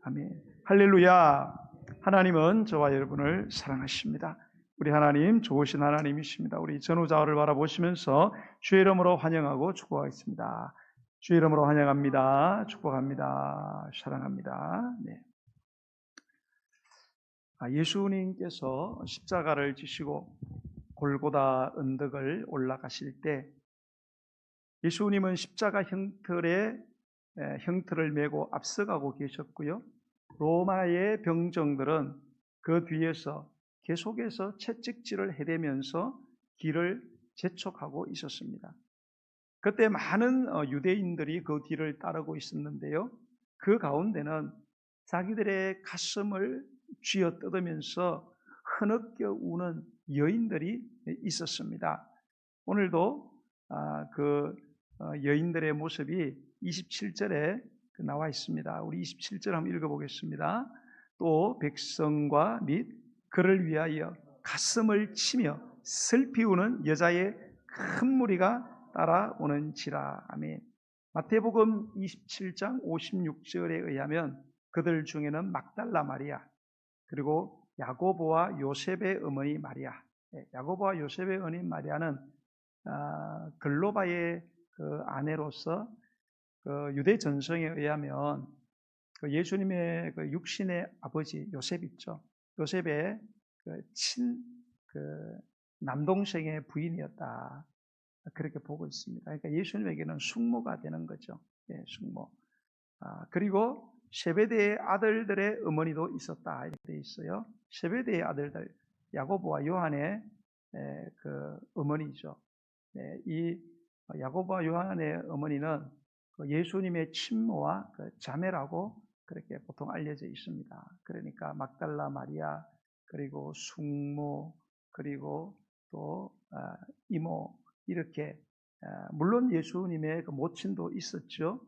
아멘. 할렐루야. 하나님은 저와 여러분을 사랑하십니다. 우리 하나님 좋으신 하나님이십니다. 우리 전후좌우를 바라보시면서 주의 이름으로 환영하고 축복하겠습니다. 주의 이름으로 환영합니다. 축복합니다. 사랑합니다. 네. 예수님께서 십자가를 지시고 골고다 언덕을 올라가실 때 예수님은 십자가 형틀을 메고 앞서가고 계셨고요. 로마의 병정들은 그 뒤에서 계속해서 채찍질을 해대면서 길을 재촉하고 있었습니다. 그때 많은 유대인들이 그 뒤를 따르고 있었는데요. 그 가운데는 자기들의 가슴을 쥐어뜯으면서 흐느껴 우는 여인들이 있었습니다. 오늘도 그 여인들의 모습이 27절에 나와 있습니다. 우리 27절 한번 읽어보겠습니다. 또 백성과 및 그를 위하여 가슴을 치며 슬피 우는 여자의 큰 무리가 따라오는지라. 아멘. 마태복음 27장 56절에 의하면 그들 중에는 막달라 마리아, 그리고 야고보와 요셉의 어머니 마리아. 야고보와 요셉의 어머니 마리아는 글로바의 그 아내로서 그 유대 전성에 의하면 그 예수님의 그 육신의 아버지 요셉 있죠. 요셉의 그 남동생의 부인이었다. 그렇게 보고 있습니다. 그러니까 예수님에게는 숙모가 되는 거죠. 예, 숙모. 그리고 세베대의 아들들의 어머니도 있었다. 이렇게 되어 있어요. 세베대의 아들들, 야고보와 요한의 그 어머니죠. 이 야고보와 요한의 어머니는 예수님의 친모와 자매라고 그렇게 보통 알려져 있습니다. 그러니까 막달라 마리아, 그리고 숙모, 그리고 또 이모, 이렇게 물론 예수님의 그 모친도 있었죠.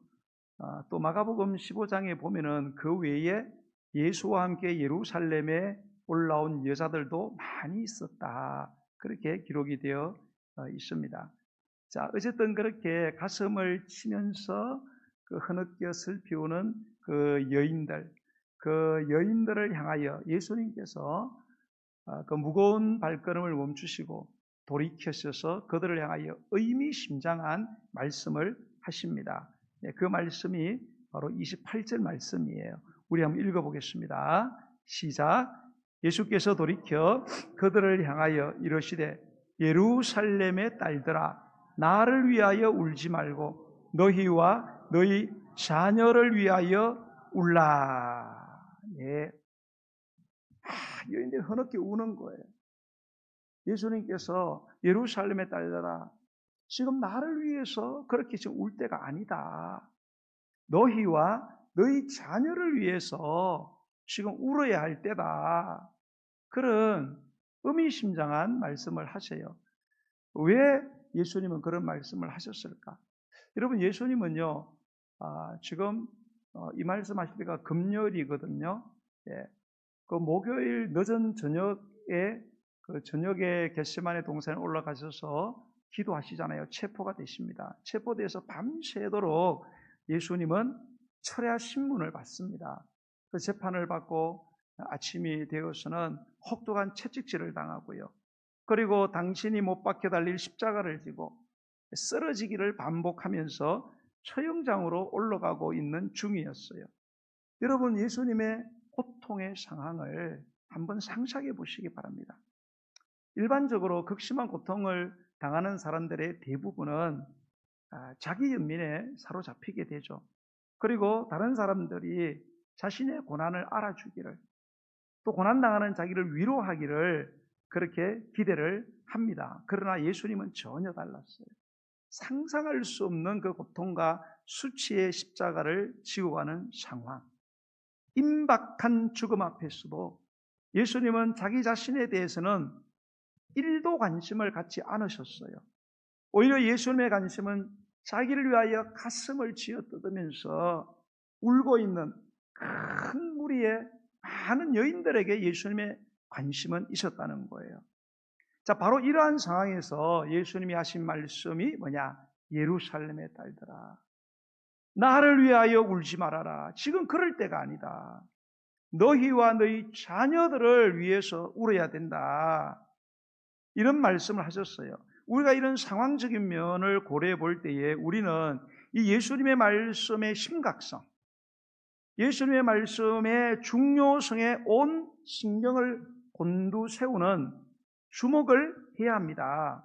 또 마가복음 15장에 보면은 그 외에 예수와 함께 예루살렘에 올라온 여자들도 많이 있었다. 그렇게 기록이 되어 있습니다. 자, 어쨌든 그렇게 가슴을 치면서 그 흐느껴 슬피 우는 그 여인들을 향하여 예수님께서 그 무거운 발걸음을 멈추시고 돌이켜셔서 그들을 향하여 의미심장한 말씀을 하십니다. 그 말씀이 바로 28절 말씀이에요. 우리 한번 읽어보겠습니다. 시작. 예수께서 돌이켜 그들을 향하여 이르시되 예루살렘의 딸들아, 나를 위하여 울지 말고 너희와 너희 자녀를 위하여 울라. 예. 여인들이 흐느껴 우는 거예요. 예수님께서 예루살렘의 딸들아, 지금 나를 위해서 그렇게 지금 울 때가 아니다. 너희와 너희 자녀를 위해서 지금 울어야 할 때다. 그런 의미심장한 말씀을 하세요. 왜 예수님은 그런 말씀을 하셨을까? 여러분, 예수님은요, 지금 이 말씀하실 때가 금요일이거든요. 예. 그 목요일 늦은 저녁에 겟세마네 동산에 올라가셔서 기도하시잖아요. 체포가 되십니다. 체포돼서 밤새도록 예수님은 철야 신문을 받습니다. 그 재판을 받고 아침이 되어서는 혹독한 채찍질을 당하고요. 그리고 당신이 못 박혀 달릴 십자가를 지고 쓰러지기를 반복하면서 처형장으로 올라가고 있는 중이었어요. 여러분, 예수님의 고통의 상황을 한번 상상해 보시기 바랍니다. 일반적으로 극심한 고통을 당하는 사람들의 대부분은 자기 연민에 사로잡히게 되죠. 그리고 다른 사람들이 자신의 고난을 알아주기를, 또 고난당하는 자기를 위로하기를 그렇게 기대를 합니다. 그러나 예수님은 전혀 달랐어요. 상상할 수 없는 그 고통과 수치의 십자가를 지고 가는 상황, 임박한 죽음 앞에서도 예수님은 자기 자신에 대해서는 1도 관심을 갖지 않으셨어요. 오히려 예수님의 관심은 자기를 위하여 가슴을 쥐어뜯으면서 울고 있는 큰 무리의 많은 여인들에게 예수님의 관심은 있었다는 거예요. 자, 바로 이러한 상황에서 예수님이 하신 말씀이 뭐냐? 예루살렘의 딸들아. 나를 위하여 울지 말아라. 지금 그럴 때가 아니다. 너희와 너희 자녀들을 위해서 울어야 된다. 이런 말씀을 하셨어요. 우리가 이런 상황적인 면을 고려해 볼 때에 우리는 이 예수님의 말씀의 심각성, 예수님의 말씀의 중요성에 온 신경을 곤두세우는 주목을 해야 합니다.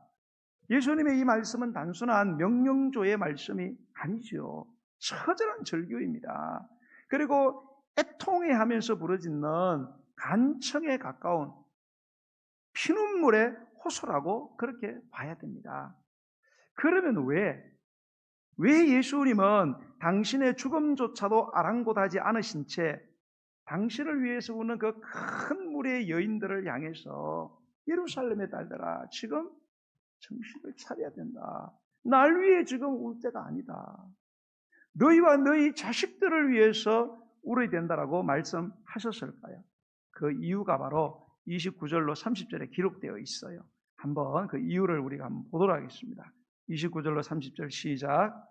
예수님의 이 말씀은 단순한 명령조의 말씀이 아니죠. 처절한 절규입니다. 그리고 애통해하면서 부르짖는 간청에 가까운 피눈물의 호소라고 그렇게 봐야 됩니다. 그러면 왜 예수님은 당신의 죽음조차도 아랑곳하지 않으신 채 당신을 위해서 우는 그 큰 무리의 여인들을 향해서 예루살렘의 딸들아, 지금 정신을 차려야 된다. 날 위해 지금 울 때가 아니다. 너희와 너희 자식들을 위해서 울어야 된다라고 말씀하셨을까요? 그 이유가 바로 29절로 30절에 기록되어 있어요. 한번 그 이유를 우리가 한번 보도록 하겠습니다. 29절로 30절 시작.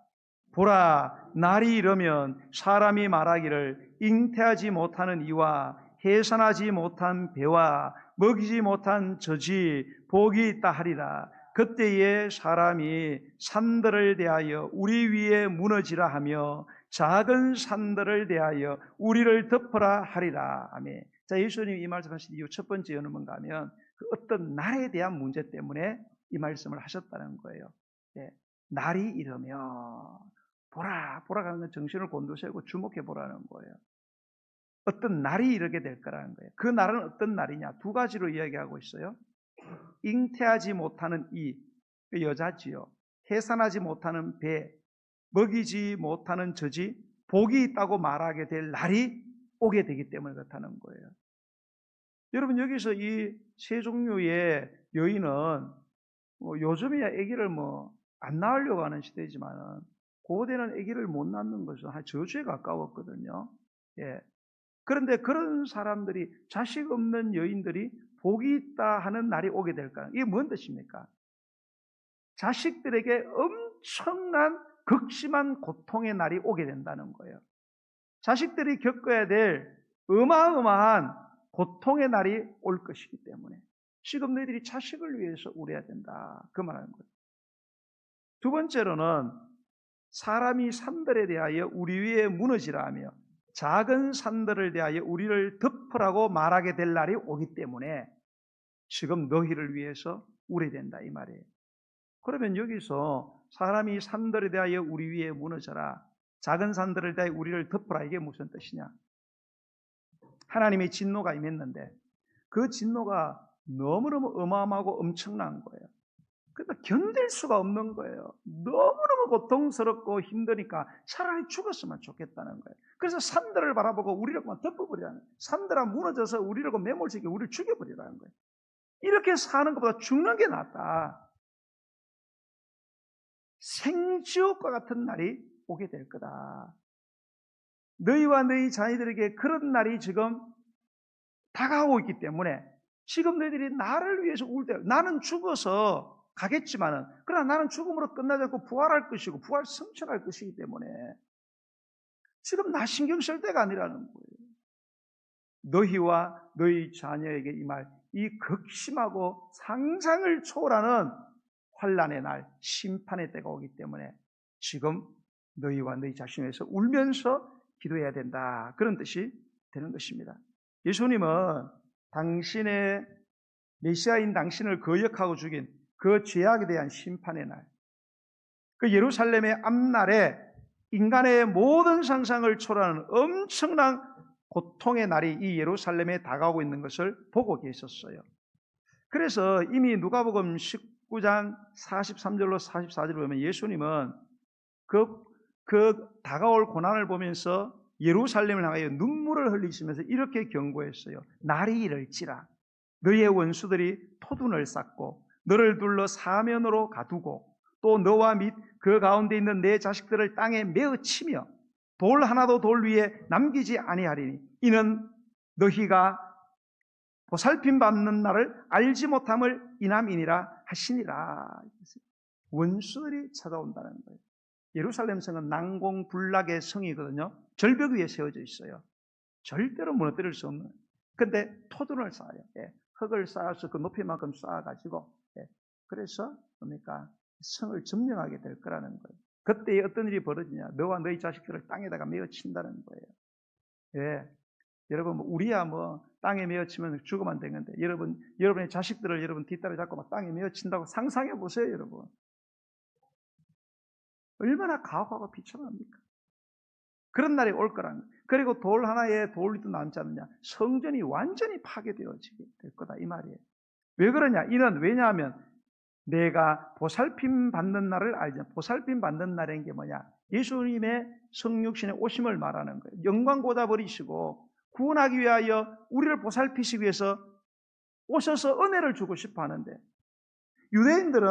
보라, 날이 이르면 사람이 말하기를 잉태하지 못하는 이와 해산하지 못한 배와 먹이지 못한 젖이 복이 있다 하리라. 그때에 사람이 산들을 대하여 우리 위에 무너지라 하며 작은 산들을 대하여 우리를 덮어라 하리라. 아멘. 자, 예수님이 이 말씀하신 이유 첫 번째 이유는 뭔가 하면 그 어떤 날에 대한 문제 때문에 이 말씀을 하셨다는 거예요. 네. 날이 이르면 보라가 하는 건 정신을 곤두세우고 주목해 보라는 거예요. 어떤 날이 이르게 될 거라는 거예요. 그 날은 어떤 날이냐? 두 가지로 이야기하고 있어요. 잉태하지 못하는 그 여자지요. 해산하지 못하는 배, 먹이지 못하는 젖이 복이 있다고 말하게 될 날이 오게 되기 때문에 그렇다는 거예요. 여러분, 여기서 이 세 종류의 여인은 요즘이야 아기를 안 낳으려고 하는 시대지만은 고대는 아기를 못 낳는 것은 저주에 가까웠거든요. 예. 그런데 그런 사람들이, 자식 없는 여인들이 복이 있다 하는 날이 오게 될까? 이게 뭔 뜻입니까? 자식들에게 엄청난 극심한 고통의 날이 오게 된다는 거예요. 자식들이 겪어야 될 어마어마한 고통의 날이 올 것이기 때문에 지금 너희들이 자식을 위해서 울어야 된다. 그 말하는 거예요. 두 번째로는 사람이 산들에 대하여 우리 위에 무너지라 하며 작은 산들을 대하여 우리를 덮으라고 말하게 될 날이 오기 때문에 지금 너희를 위해서 울어야 된다 이 말이에요. 그러면 여기서 사람이 산들에 대하여 우리 위에 무너져라, 작은 산들을 대하여 우리를 덮으라, 이게 무슨 뜻이냐? 하나님의 진노가 임했는데 그 진노가 너무너무 어마어마하고 엄청난 거예요. 그러니까 견딜 수가 없는 거예요. 너무너무 고통스럽고 힘드니까 차라리 죽었으면 좋겠다는 거예요. 그래서 산들을 바라보고 우리를 그만 덮어버리라는 거예요. 산들아 무너져서 우리를 매몰시키고 우리를 죽여버리라는 거예요. 이렇게 사는 것보다 죽는 게 낫다. 생지옥과 같은 날이 오게 될 거다. 너희와 너희 자녀들에게 그런 날이 지금 다가오고 있기 때문에 지금 너희들이 나를 위해서 울 때, 나는 죽어서 가겠지만은, 그러나 나는 죽음으로 끝나지 않고 부활할 것이고 부활 성취할 것이기 때문에 지금 나 신경 쓸 때가 아니라는 거예요. 너희와 너희 자녀에게 임할 이 극심하고 상상을 초월하는 환난의 날, 심판의 때가 오기 때문에 지금 너희와 너희 자신을 위해서 울면서 기도해야 된다. 그런 뜻이 되는 것입니다. 예수님은 당신의 메시아인 당신을 거역하고 죽인 그 죄악에 대한 심판의 날, 그 예루살렘의 앞날에 인간의 모든 상상을 초월하는 엄청난 고통의 날이 이 예루살렘에 다가오고 있는 것을 보고 계셨어요. 그래서 이미 누가복음 19장 43절로 44절을 보면 예수님은 그 다가올 고난을 보면서 예루살렘을 향하여 눈물을 흘리시면서 이렇게 경고했어요. 날이 이를지라 너희의 원수들이 토둔을 쌓고 너를 둘러 사면으로 가두고 또 너와 및 그 가운데 있는 내 자식들을 땅에 메어 치며 돌 하나도 돌 위에 남기지 아니하리니 이는 너희가 보살핌 받는 날을 알지 못함을 인함이니라 하시니라. 원수들이 찾아온다는 거예요. 예루살렘 성은 난공불락의 성이거든요. 절벽 위에 세워져 있어요. 절대로 무너뜨릴 수 없는. 근데 토둔을 쌓아요. 예. 흙을 쌓아서 그 높이만큼 쌓아가지고, 예. 그래서 뭡니까? 성을 점령하게 될 거라는 거예요. 그때 어떤 일이 벌어지냐? 너와 너희 자식들을 땅에다가 메어 친다는 거예요. 예. 여러분, 우리야 땅에 메어 치면 죽으면 되는데, 여러분의 자식들을 여러분 뒷다리 잡고 막 땅에 메어 친다고 상상해 보세요, 여러분. 얼마나 가혹하고 비참합니까? 그런 날이 올 거라는 거예요. 그리고 돌 하나에 돌도 남지 않느냐? 성전이 완전히 파괴되어지게 될 거다, 이 말이에요. 왜 그러냐? 이는 왜냐하면 내가 보살핌 받는 날을 알죠. 보살핌 받는 날인 게 뭐냐? 예수님의 성육신의 오심을 말하는 거예요. 영광 고다 버리시고 구원하기 위하여 우리를 보살피시기 위해서 오셔서 은혜를 주고 싶어 하는데, 유대인들은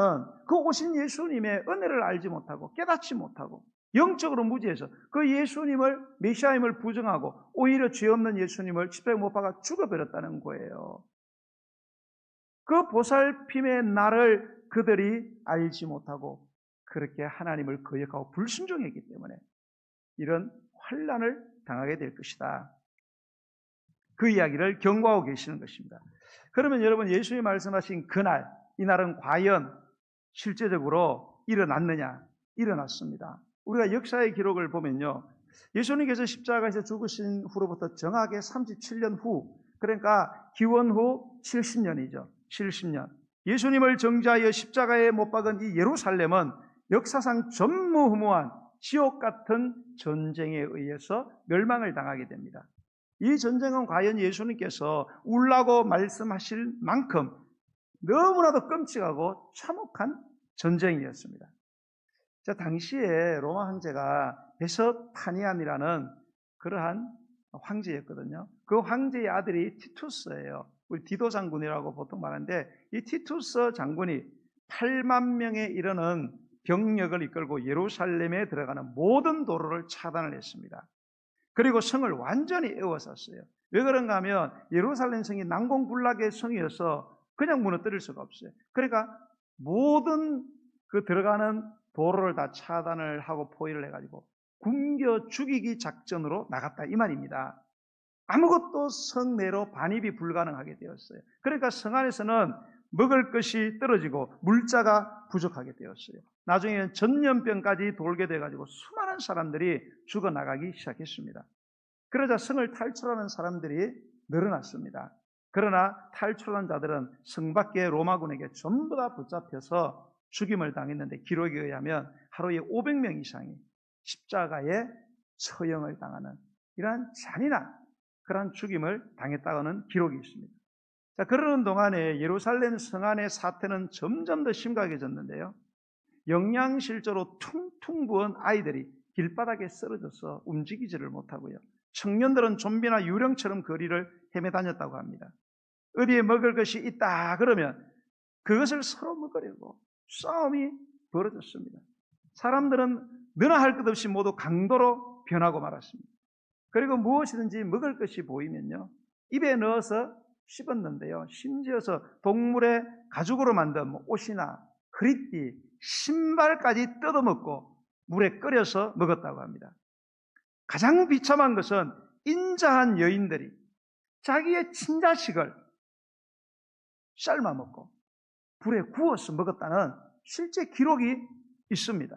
그 오신 예수님의 은혜를 알지 못하고 깨닫지 못하고 영적으로 무지해서 그 예수님을 메시아임을 부정하고 오히려 죄 없는 예수님을 십자가에 못 박아 죽어버렸다는 거예요. 그 보살핌의 날을 그들이 알지 못하고 그렇게 하나님을 거역하고 불순종했기 때문에 이런 환난을 당하게 될 것이다. 그 이야기를 경고하고 계시는 것입니다. 그러면 여러분, 예수님이 말씀하신 그날, 이 날은 과연 실제적으로 일어났느냐? 일어났습니다. 우리가 역사의 기록을 보면요, 예수님께서 십자가에서 죽으신 후로부터 정확하게 37년 후, 그러니까 기원 후 70년이죠. 70년. 예수님을 정죄하여 십자가에 못 박은 이 예루살렘은 역사상 전무후무한 지옥 같은 전쟁에 의해서 멸망을 당하게 됩니다. 이 전쟁은 과연 예수님께서 울라고 말씀하실 만큼 너무나도 끔찍하고 참혹한 전쟁이었습니다. 자, 당시에 로마 황제가 베서타니안이라는 그러한 황제였거든요. 그 황제의 아들이 티투스예요. 우리 디도 장군이라고 보통 말하는데, 이 티투스 장군이 8만 명에 이르는 병력을 이끌고 예루살렘에 들어가는 모든 도로를 차단을 했습니다. 그리고 성을 완전히 에워쌌어요. 왜 그런가 하면 예루살렘 성이 난공불락의 성이어서 그냥 무너뜨릴 수가 없어요. 그러니까 모든 그 들어가는 도로를 다 차단을 하고 포위를 해가지고 굶겨 죽이기 작전으로 나갔다, 이 말입니다. 아무것도 성 내로 반입이 불가능하게 되었어요. 그러니까 성 안에서는 먹을 것이 떨어지고 물자가 부족하게 되었어요. 나중에는 전염병까지 돌게 돼가지고 수많은 사람들이 죽어나가기 시작했습니다. 그러자 성을 탈출하는 사람들이 늘어났습니다. 그러나 탈출한 자들은 성 밖의 로마군에게 전부 다 붙잡혀서 죽임을 당했는데, 기록에 의하면 하루에 500명 이상이 십자가에 처형을 당하는 이러한 잔인한 그러한 죽임을 당했다고는 기록이 있습니다. 자, 그러는 동안에 예루살렘 성 안의 사태는 점점 더 심각해졌는데요. 영양실조로 퉁퉁 부은 아이들이 길바닥에 쓰러져서 움직이지를 못하고요. 청년들은 좀비나 유령처럼 거리를 헤매 다녔다고 합니다. 어디에 먹을 것이 있다 그러면 그것을 서로 먹으려고 싸움이 벌어졌습니다. 사람들은 너나 할 것 없이 모두 강도로 변하고 말았습니다. 그리고 무엇이든지 먹을 것이 보이면요, 입에 넣어서 씹었는데요, 심지어서 동물의 가죽으로 만든 옷이나 허리띠, 신발까지 뜯어먹고 물에 끓여서 먹었다고 합니다. 가장 비참한 것은 인자한 여인들이 자기의 친자식을 삶아 먹고 불에 구워서 먹었다는 실제 기록이 있습니다.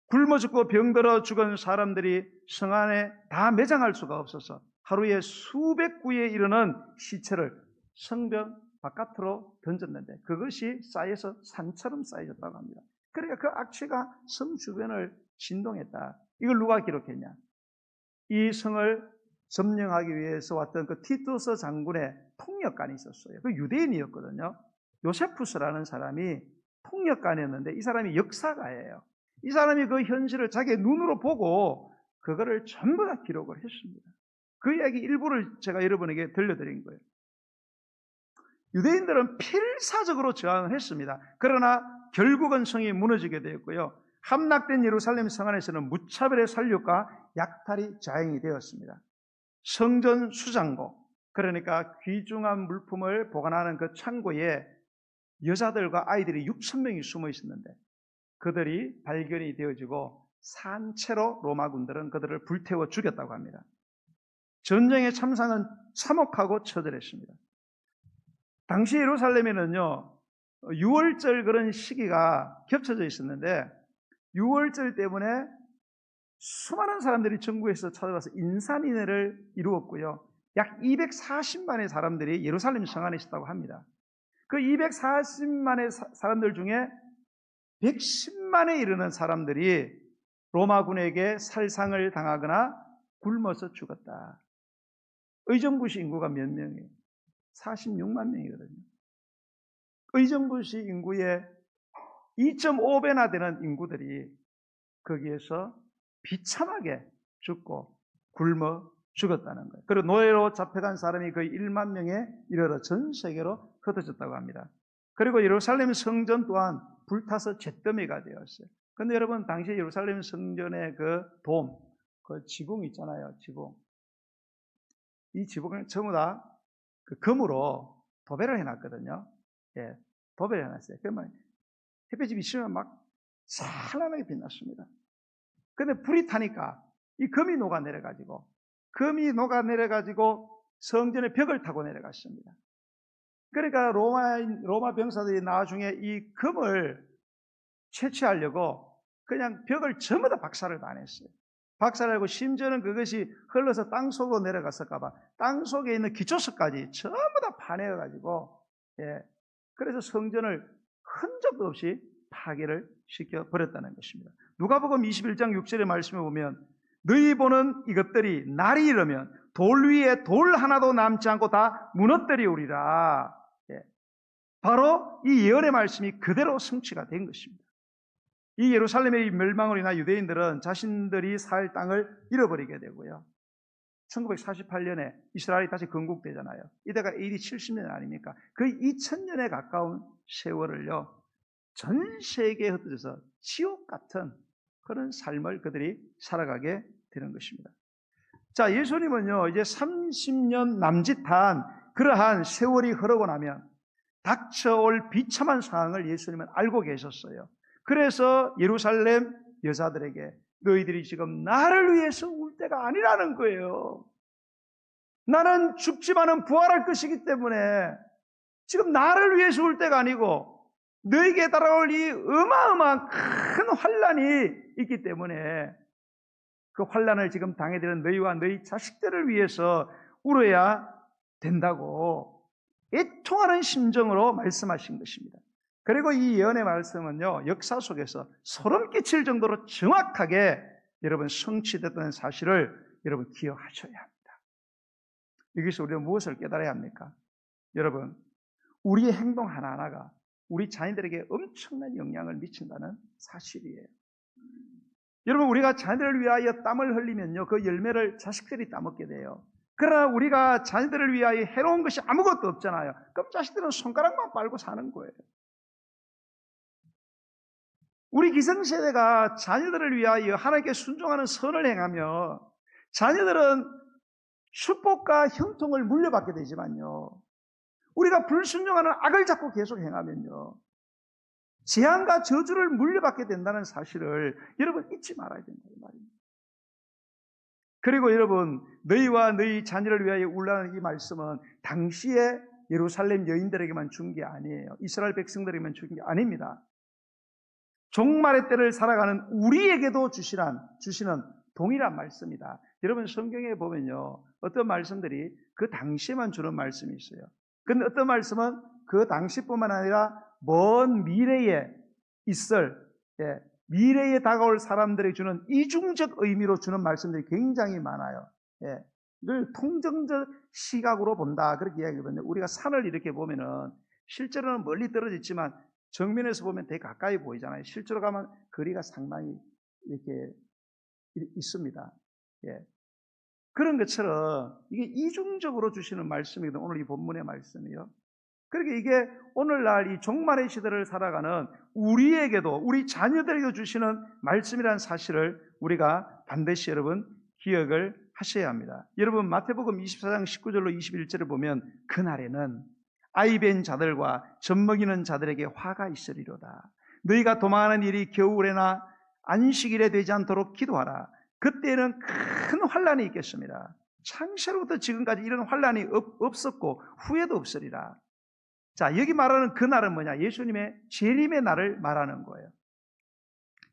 굶어 죽고 병들어 죽은 사람들이 성 안에 다 매장할 수가 없어서 하루에 수백 구에 이르는 시체를 성벽 바깥으로 던졌는데 그것이 쌓여서 산처럼 쌓여졌다고 합니다. 그러니까 그 악취가 성 주변을 진동했다. 이걸 누가 기록했냐? 이 성을 점령하기 위해서 왔던 그 티투스 장군의 통역관이 있었어요. 그 유대인이었거든요. 요세푸스라는 사람이 통역관이었는데 이 사람이 역사가예요. 이 사람이 그 현실을 자기의 눈으로 보고 그거를 전부 다 기록을 했습니다. 그 이야기 일부를 제가 여러분에게 들려드린 거예요. 유대인들은 필사적으로 저항을 했습니다. 그러나 결국은 성이 무너지게 되었고요. 함락된 예루살렘 성 안에서는 무차별의 살육과 약탈이 자행이 되었습니다. 성전 수장고, 그러니까 귀중한 물품을 보관하는 그 창고에 여자들과 아이들이 6,000명이 숨어 있었는데 그들이 발견이 되어지고 산채로 로마군들은 그들을 불태워 죽였다고 합니다. 전쟁의 참상은 참혹하고 처절했습니다. 당시 예루살렘에는요, 6월절 그런 시기가 겹쳐져 있었는데 6월절 때문에 수많은 사람들이 전국에서 찾아와서 인산인해를 이루었고요. 약 240만의 사람들이 예루살렘 성 안에 있었다고 합니다. 그 240만의 사람들 중에 110만에 이르는 사람들이 로마군에게 살상을 당하거나 굶어서 죽었다. 의정부시 인구가 몇 명이에요? 46만 명이거든요. 의정부시 인구의 2.5배나 되는 인구들이 거기에서 비참하게 죽고 굶어 죽었다는 거예요. 그리고 노예로 잡혀간 사람이 거의 1만 명에 이르러 전 세계로 흩어졌다고 합니다. 그리고 예루살렘 성전 또한 불타서 잿더미가 되었어요. 그런데 여러분, 당시 예루살렘 성전의 그 돔, 그 지붕 있잖아요, 지붕. 이 지붕을 전부 다 그 금으로 도배를 해놨거든요. 예, 도배를 해놨어요. 그러면 햇빛이 비치면 막 찬란하게 빛났습니다. 근데 불이 타니까 이 금이 녹아내려가지고 성전의 벽을 타고 내려갔습니다. 그러니까 로마 병사들이 나중에 이 금을 채취하려고 그냥 벽을 전부 다 박살을 다 냈어요. 박살내고 심지어는 그것이 흘러서 땅속으로 내려갔을까봐 땅속에 있는 기초석까지 전부 다 파내어가지고, 예, 그래서 성전을 흔적도 없이 파괴를 시켜버렸다는 것입니다. 누가복음 21장 6절의 말씀에 보면 너희 보는 이것들이 날이 이르면 돌 위에 돌 하나도 남지 않고 다 무너뜨리우리라. 예, 바로 이 예언의 말씀이 그대로 성취가 된 것입니다. 이 예루살렘의 멸망으로 인한 유대인들은 자신들이 살 땅을 잃어버리게 되고요. 1948년에 이스라엘이 다시 건국되잖아요. 이때가 AD 70년 아닙니까? 거의 2000년에 가까운 세월을요, 전 세계에 흩어져서 지옥 같은 그런 삶을 그들이 살아가게 되는 것입니다. 자, 예수님은요, 이제 30년 남짓한 그러한 세월이 흐르고 나면 닥쳐올 비참한 상황을 예수님은 알고 계셨어요. 그래서 예루살렘 여자들에게 너희들이 지금 나를 위해서 울 때가 아니라는 거예요. 나는 죽지만은 부활할 것이기 때문에 지금 나를 위해서 울 때가 아니고 너희에게 따라올 이 어마어마한 큰 환난이 있기 때문에 그 환난을 지금 당해들은 너희와 너희 자식들을 위해서 울어야 된다고 애통하는 심정으로 말씀하신 것입니다. 그리고 이 예언의 말씀은요, 역사 속에서 소름 끼칠 정도로 정확하게 여러분 성취됐다는 사실을 여러분 기억하셔야 합니다. 여기서 우리가 무엇을 깨달아야 합니까? 여러분, 우리의 행동 하나하나가 우리 자녀들에게 엄청난 영향을 미친다는 사실이에요. 여러분, 우리가 자녀들을 위하여 땀을 흘리면요, 그 열매를 자식들이 따먹게 돼요. 그러나 우리가 자녀들을 위하여 해로운 것이 아무것도 없잖아요. 그럼 자식들은 손가락만 빨고 사는 거예요. 우리 기성세대가 자녀들을 위하여 하나님께 순종하는 선을 행하며 자녀들은 축복과 형통을 물려받게 되지만요, 우리가 불순종하는 악을 자꾸 계속 행하면요, 재앙과 저주를 물려받게 된다는 사실을 여러분 잊지 말아야 된다는 말입니다. 그리고 여러분, 너희와 너희 자녀를 위하여 울라는 이 말씀은 당시에 예루살렘 여인들에게만 준 게 아니에요. 이스라엘 백성들에게만 준 게 아닙니다. 종말의 때를 살아가는 우리에게도 주시는 동일한 말씀이다. 여러분, 성경에 보면요, 어떤 말씀들이 그 당시에만 주는 말씀이 있어요. 그런데 어떤 말씀은 그 당시뿐만 아니라 먼 미래에 있을, 미래에 다가올 사람들에게 주는 이중적 의미로 주는 말씀들이 굉장히 많아요. 이걸 통정적 시각으로 본다, 그렇게 이야기하거든요. 우리가 산을 이렇게 보면은 실제로는 멀리 떨어져 있지만 정면에서 보면 되게 가까이 보이잖아요. 실제로 가면 거리가 상당히 이렇게 있습니다. 그런 것처럼 이게 이중적으로 주시는 말씀이거든요. 오늘 이 본문의 말씀이요. 그러니까 이게 오늘날 이 종말의 시대를 살아가는 우리에게도, 우리 자녀들에게도 주시는 말씀이라는 사실을 우리가 반드시 여러분 기억을 하셔야 합니다. 여러분, 마태복음 24장 19절로 21절을 보면 그날에는 아이벤 자들과 젖먹이는 자들에게 화가 있으리로다. 너희가 도망하는 일이 겨울에나 안식일에 되지 않도록 기도하라. 그때는 큰 환란이 있겠습니다. 창세로부터 지금까지 이런 환란이 없었고 후에도 없으리라. 자, 여기 말하는 그 날은 뭐냐? 예수님의 재림의 날을 말하는 거예요.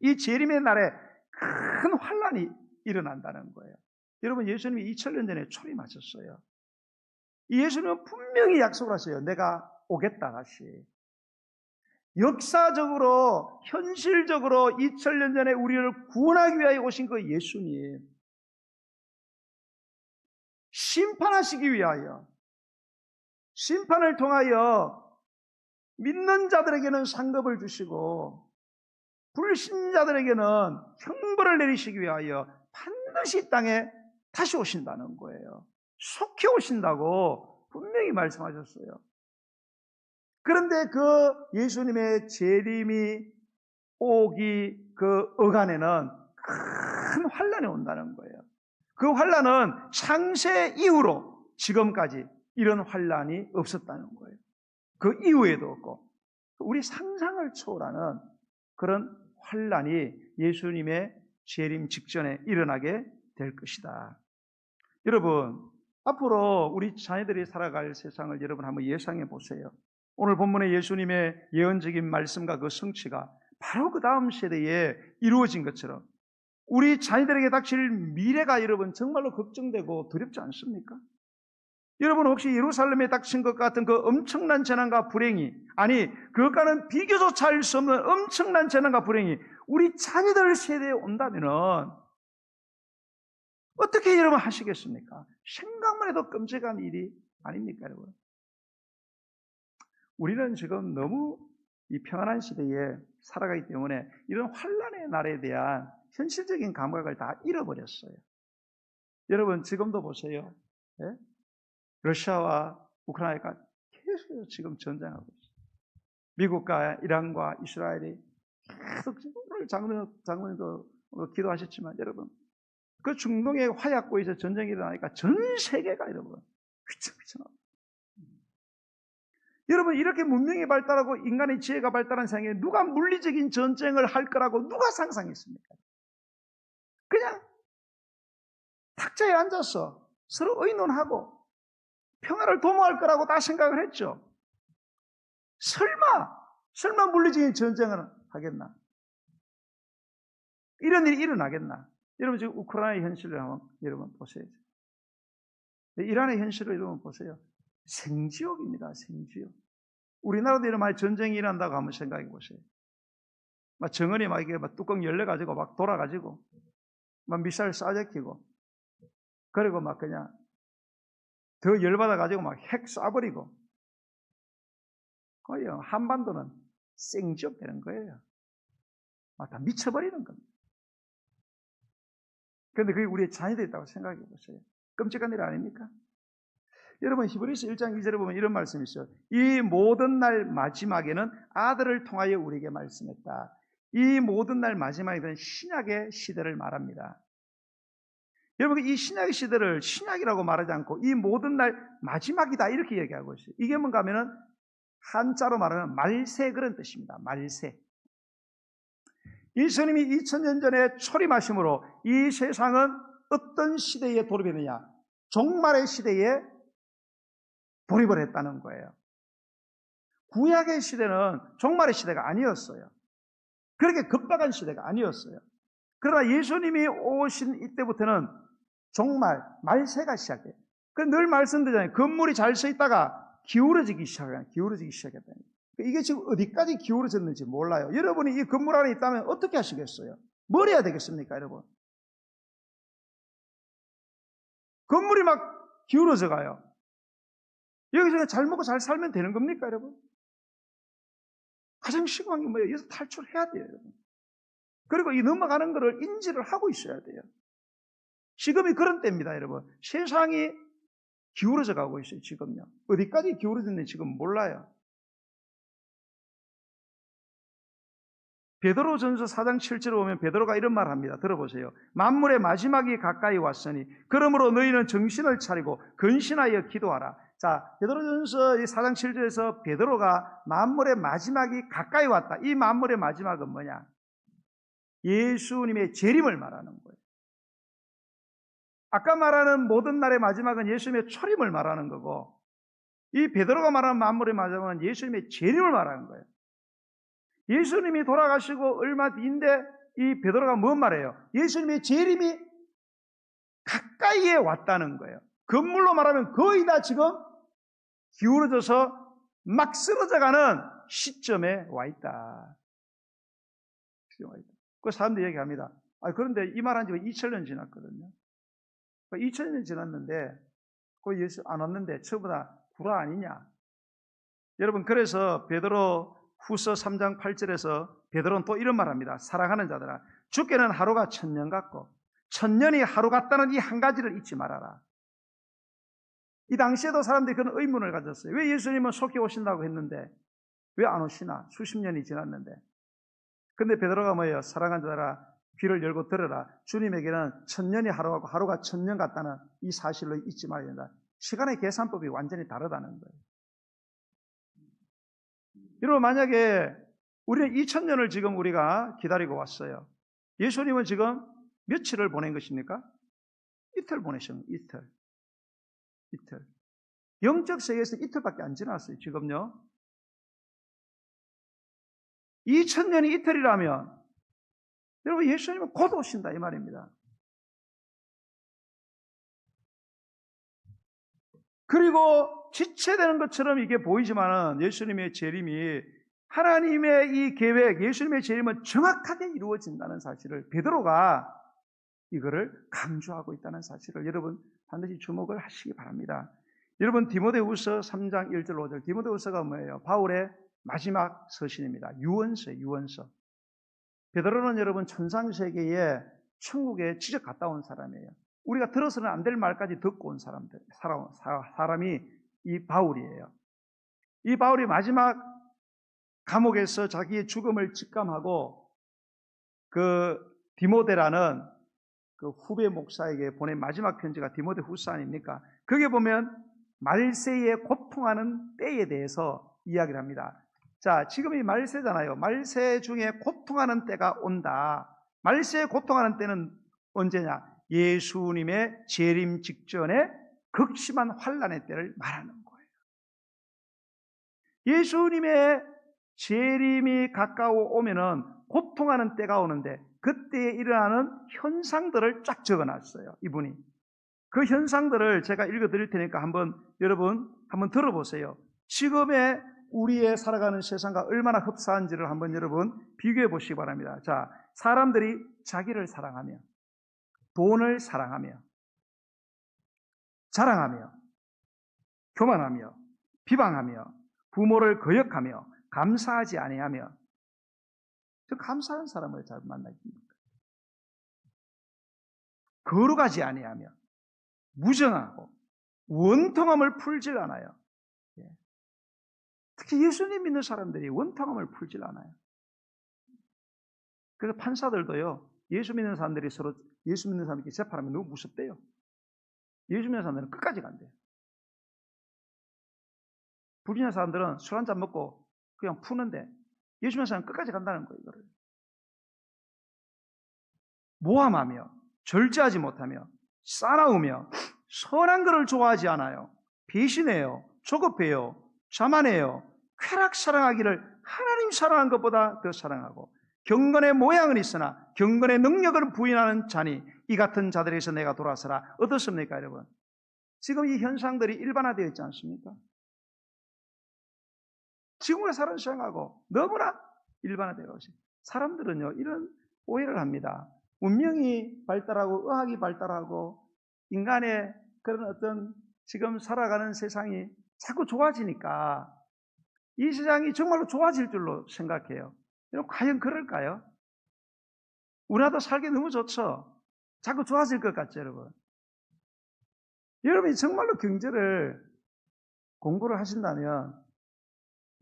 이 재림의 날에 큰 환란이 일어난다는 거예요. 여러분, 예수님이 2000년 전에 초림하셨어요. 이 예수님은 분명히 약속을 하세요. 내가 오겠다 다시. 역사적으로 현실적으로 2000년 전에 우리를 구원하기 위하여 오신 그 예수님, 심판하시기 위하여, 심판을 통하여 믿는 자들에게는 상급을 주시고 불신자들에게는 형벌을 내리시기 위하여 반드시 이 땅에 다시 오신다는 거예요. 속히 오신다고 분명히 말씀하셨어요. 그런데 그 예수님의 재림이 오기 그 어간에는 큰 환란이 온다는 거예요. 그 환란은 창세 이후로 지금까지 이런 환란이 없었다는 거예요. 그 이후에도 없고 우리 상상을 초월하는 그런 환란이 예수님의 재림 직전에 일어나게 될 것이다. 여러분, 앞으로 우리 자녀들이 살아갈 세상을 여러분 한번 예상해 보세요. 오늘 본문의 예수님의 예언적인 말씀과 그 성취가 바로 그 다음 세대에 이루어진 것처럼 우리 자녀들에게 닥칠 미래가 여러분 정말로 걱정되고 두렵지 않습니까? 여러분, 혹시 예루살렘에 닥친 것 같은 그 엄청난 재난과 불행이, 아니 그것과는 비교조차 할 수 없는 엄청난 재난과 불행이 우리 자녀들 세대에 온다면은 어떻게 여러분 하시겠습니까? 생각만 해도 끔찍한 일이 아닙니까, 여러분? 우리는 지금 너무 이 평안한 시대에 살아가기 때문에 이런 환란의 날에 대한 현실적인 감각을 다 잃어버렸어요. 여러분, 지금도 보세요. 예? 러시아와 우크라이나가 계속 지금 전쟁하고 있어요. 미국과 이란과 이스라엘이 계속 오늘 장로님도 기도하셨지만 여러분, 그 중동의 화약고에서 전쟁이 일어나니까 전 세계가 여러분 휘청휘청하고, 여러분, 이렇게 문명이 발달하고 인간의 지혜가 발달한 세상에 누가 물리적인 전쟁을 할 거라고 누가 상상했습니까? 그냥 탁자에 앉아서 서로 의논하고 평화를 도모할 거라고 다 생각을 했죠. 설마 물리적인 전쟁을 하겠나? 이런 일이 일어나겠나? 여러분, 지금 우크라이나의 현실을 한번 여러분 보세요. 이란의 현실을 여러분 보세요. 생지옥입니다. 생지옥. 우리나라도 이런 말 전쟁이 일어난다고 한번 생각해 보세요. 막 정원이 막 이게 막 뚜껑 열려가지고 막 돌아가지고 막 미사일 쏴제키고 그리고 막 그냥 더 열받아가지고 막 핵 쏴버리고 거의 한반도는 생지옥 되는 거예요. 막 다 미쳐버리는 겁니다. 그런데 그게 우리의 자녀들이 있다고 생각해 보세요. 끔찍한 일 아닙니까? 여러분, 히브리서 1장 2절에 보면 이런 말씀이 있어요. 이 모든 날 마지막에는 아들을 통하여 우리에게 말씀했다. 이 모든 날 마지막에는 신약의 시대를 말합니다. 여러분, 이 신약의 시대를 신약이라고 말하지 않고 이 모든 날 마지막이다 이렇게 얘기하고 있어요. 이게 뭔가 하면은 한자로 말하는 말세, 그런 뜻입니다. 말세. 예수님이 2000년 전에 초림하심으로 이 세상은 어떤 시대에 돌입했느냐? 종말의 시대에 돌입을 했다는 거예요. 구약의 시대는 종말의 시대가 아니었어요. 그렇게 급박한 시대가 아니었어요. 그러나 예수님이 오신 이때부터는 종말, 말세가 시작돼요. 늘 말씀드리잖아요. 건물이 잘 서 있다가 기울어지기 시작했다. 이게 지금 어디까지 기울어졌는지 몰라요. 여러분이 이 건물 안에 있다면 어떻게 하시겠어요? 뭘 해야 되겠습니까, 여러분? 건물이 막 기울어져 가요. 여기서 잘 먹고 잘 살면 되는 겁니까, 여러분? 가장 심한 게 뭐예요? 여기서 탈출해야 돼요, 여러분. 그리고 이 넘어가는 것을 인지를 하고 있어야 돼요. 지금이 그런 때입니다, 여러분. 세상이 기울어져 가고 있어요, 지금요. 어디까지 기울어졌는지 지금 몰라요. 베드로전서 4장 7절에 보면 베드로가 이런 말을 합니다. 들어보세요. 만물의 마지막이 가까이 왔으니 그러므로 너희는 정신을 차리고 근신하여 기도하라. 자, 베드로전서 4장 7절에서 베드로가 만물의 마지막이 가까이 왔다. 이 만물의 마지막은 뭐냐? 예수님의 재림을 말하는 거예요. 아까 말하는 모든 날의 마지막은 예수님의 초림을 말하는 거고, 이 베드로가 말하는 만물의 마지막은 예수님의 재림을 말하는 거예요. 예수님이 돌아가시고 얼마 뒤인데 이 베드로가 뭔 말이에요? 예수님의 재림이 가까이에 왔다는 거예요. 건물로 말하면 거의 다 지금 기울어져서 막 쓰러져가는 시점에 와 있다. 그 사람들이 얘기합니다. 그런데 이 말한 지가 2000년 지났거든요. 2000년 지났는데 그 예수 안 왔는데 저보다 구라 아니냐? 여러분, 그래서 베드로 후서 3장 8절에서 베드로는 또 이런 말합니다. 사랑하는 자들아, 주께는 하루가 1000년 같고 1000년이 하루 같다는 이 한 가지를 잊지 말아라. 이 당시에도 사람들이 그런 의문을 가졌어요. 왜 예수님은 속히 오신다고 했는데 왜 안 오시나? 수십 년이 지났는데. 근데 베드로가 뭐예요? 사랑하는 자들아, 귀를 열고 들으라. 주님에게는 1000년이 하루하고 하루가 1000년 같다는 이 사실로 잊지 말아야 된다. 시간의 계산법이 완전히 다르다는 거예요. 여러분, 만약에 우리는 2000년을 지금 우리가 기다리고 왔어요. 예수님은 지금 며칠을 보낸 것입니까? 이틀 보내신 이틀. 영적 세계에서 이틀밖에 안 지났어요. 지금요. 2000년이 이틀이라면 여러분, 예수님은 곧 오신다 이 말입니다. 그리고 지체되는 것처럼 이게 보이지만은 예수님의 재림이, 하나님의 이 계획, 예수님의 재림은 정확하게 이루어진다는 사실을 베드로가 이거를 강조하고 있다는 사실을 여러분 반드시 주목을 하시기 바랍니다. 여러분, 디모데후서 3장 1절 5절, 디모데후서가 뭐예요? 바울의 마지막 서신입니다. 유언서. 베드로는 여러분 천상세계에 천국에 직접 갔다 온 사람이에요. 우리가 들어서는 안 될 말까지 듣고 온 사람이 이 바울이에요. 이 바울이 마지막 감옥에서 자기의 죽음을 직감하고 그 디모데라는 그 후배 목사에게 보낸 마지막 편지가 디모데 후서 아닙니까? 거기에 보면 말세에 고통하는 때에 대해서 이야기를 합니다. 자, 지금 이 말세잖아요. 말세 중에 고통하는 때가 온다. 말세에 고통하는 때는 언제냐? 예수님의 재림 직전에 극심한 환난의 때를 말하는 거예요. 예수님의 재림이 가까워 오면은 고통하는 때가 오는데 그때에 일어나는 현상들을 쫙 적어놨어요. 이분이. 그 현상들을 제가 읽어드릴 테니까 여러분 한번 들어보세요. 지금의 우리의 살아가는 세상과 얼마나 흡사한지를 한번 여러분 비교해 보시기 바랍니다. 자, 사람들이 자기를 사랑하며, 돈을 사랑하며, 자랑하며, 교만하며, 비방하며, 부모를 거역하며, 감사하지 아니하며. 저 감사하는 사람을 잘 만나십니까? 거룩하지 아니하며, 무정하고, 원통함을 풀질 않아요. 특히 예수님 믿는 사람들이 원통함을 풀질 않아요. 그래서 판사들도요, 예수 믿는 사람들이 서로 예수 믿는 사람들끼리 재판하면 너무 무섭대요. 예수 믿는 사람들은 끝까지 간대요. 불신자 사람들은 술 한잔 먹고 그냥 푸는데 예수 믿는 사람은 끝까지 간다는 거예요. 이거를 모함하며, 절제하지 못하며, 싸나우며, 선한 것을 좋아하지 않아요. 배신해요, 조급해요, 자만해요, 쾌락 사랑하기를 하나님 사랑한 것보다 더 사랑하고, 경건의 모양은 있으나 경건의 능력을 부인하는 자니 이 같은 자들에게서 내가 돌아서라. 어떻습니까, 여러분? 지금 이 현상들이 일반화되어 있지 않습니까? 지금의 사는 시장하고 너무나 일반화되어 있어요. 사람들은요, 이런 오해를 합니다. 문명이 발달하고 의학이 발달하고 인간의 그런 어떤 지금 살아가는 세상이 자꾸 좋아지니까 이 세상이 정말로 좋아질 줄로 생각해요. 여러분, 과연 그럴까요? 우리나라도 살기 너무 좋죠? 자꾸 좋아질 것 같죠, 여러분? 여러분이 정말로 경제를 공부를 하신다면,